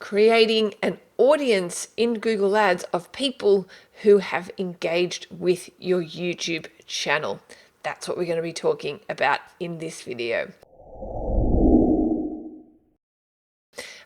creating an audience in Google Ads of people who have engaged with your YouTube channel. That's what we're going to be talking about in this video.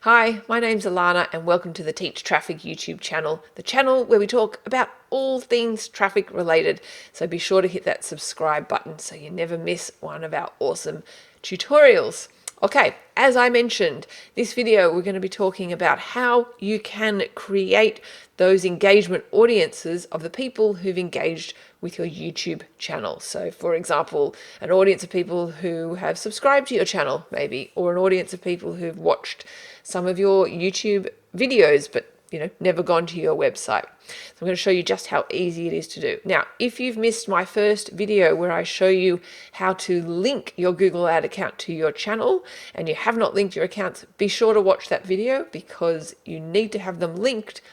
Hi, my name's Alana and welcome to the Teach Traffic YouTube channel, the channel where we talk about all things traffic related. So be sure to hit that subscribe button so you never miss one of our awesome tutorials. Okay, as I mentioned, this video we're going to be talking about how you can create those engagement audiences of the people who've engaged with your YouTube channel. So for example, an audience of people who have subscribed to your channel maybe, or an audience of people who've watched some of your YouTube videos but never gone to your website. So I'm going to show you just how easy it is to do. Now, if you've missed my first video where I show you how to link your Google Ad account to your channel and you have not linked your accounts, be sure to watch that video because you need to have them linked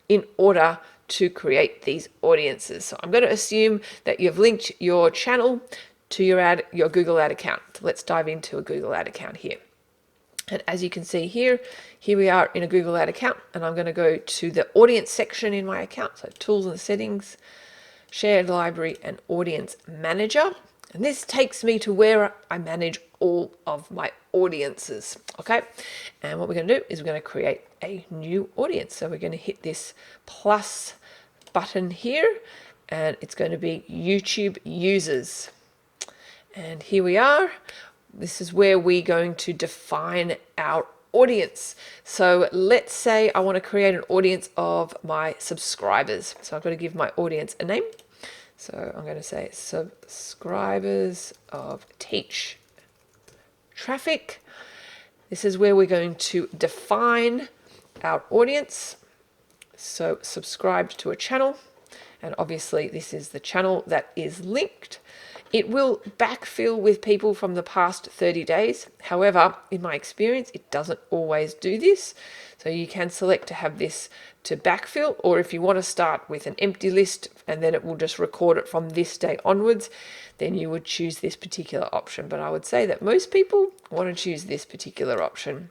in order to create these audiences. So I'm going to assume that you've linked your channel to your Google Ad account. So let's dive into a Google Ad account here. And as you can see here we are in a Google Ad account, and I'm going to go to the audience section in my account. So tools and settings, shared library and audience manager. And this takes me to where I manage all of my audiences. Okay. And what we're going to do is we're going to create a new audience. So we're going to hit this plus button here and it's going to be YouTube users. And here we are. This is where we're going to define our audience. So let's say I want to create an audience of my subscribers. So I've got to give my audience a name. So I'm going to say subscribers of Teach Traffic. This is where we're going to define our audience. So subscribed to a channel. And obviously this is the channel that is linked. It will backfill with people from the past 30 days. However, in my experience, it doesn't always do this. So you can select to have this to backfill, or if you want to start with an empty list and then it will just record it from this day onwards, then you would choose this particular option. But I would say that most people want to choose this particular option.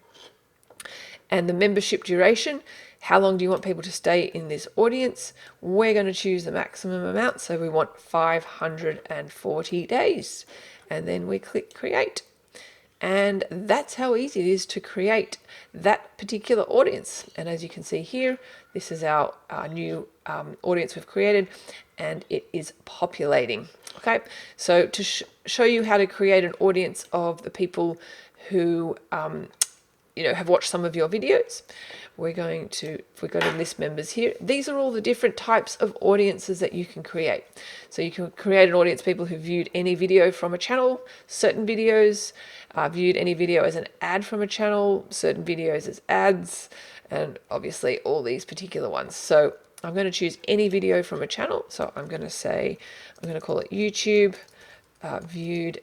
And the membership duration, how long do you want people to stay in this audience? We're going to choose the maximum amount. So we want 540 days. And then we click create. And that's how easy it is to create that particular audience. And as you can see here, this is our new audience we've created and it is populating. Okay, so to show you how to create an audience of the people who have watched some of your videos, we're going to, if we go to list members here, these are all the different types of audiences that you can create. So you can create an audience of people who viewed any video from a channel, certain videos, viewed any video as an ad from a channel, certain videos as ads, and obviously all these particular ones. So I'm going to choose any video from a channel. So I'm going to say, I'm going to call it YouTube viewed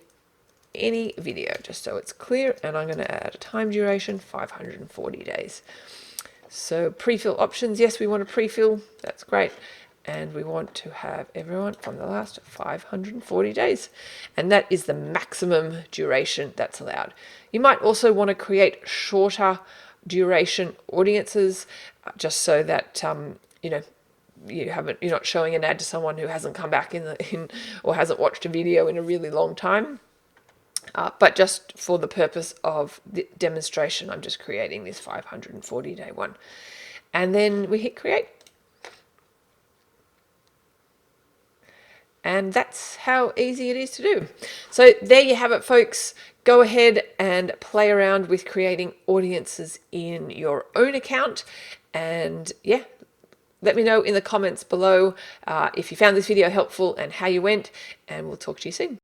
any video, just so it's clear, and I'm going to add a time duration 540 days. So pre-fill options, yes, we want to pre-fill, that's great, and we want to have everyone from the last 540 days, and that is the maximum duration that's allowed. You might also want to create shorter duration audiences, just so that you're not showing an ad to someone who hasn't come back or hasn't watched a video in a really long time. But just for the purpose of the demonstration, I'm just creating this 540 day one. And then we hit create. And that's how easy it is to do. So there you have it, folks. Go ahead and play around with creating audiences in your own account. And yeah, let me know in the comments below if you found this video helpful and how you went. And we'll talk to you soon.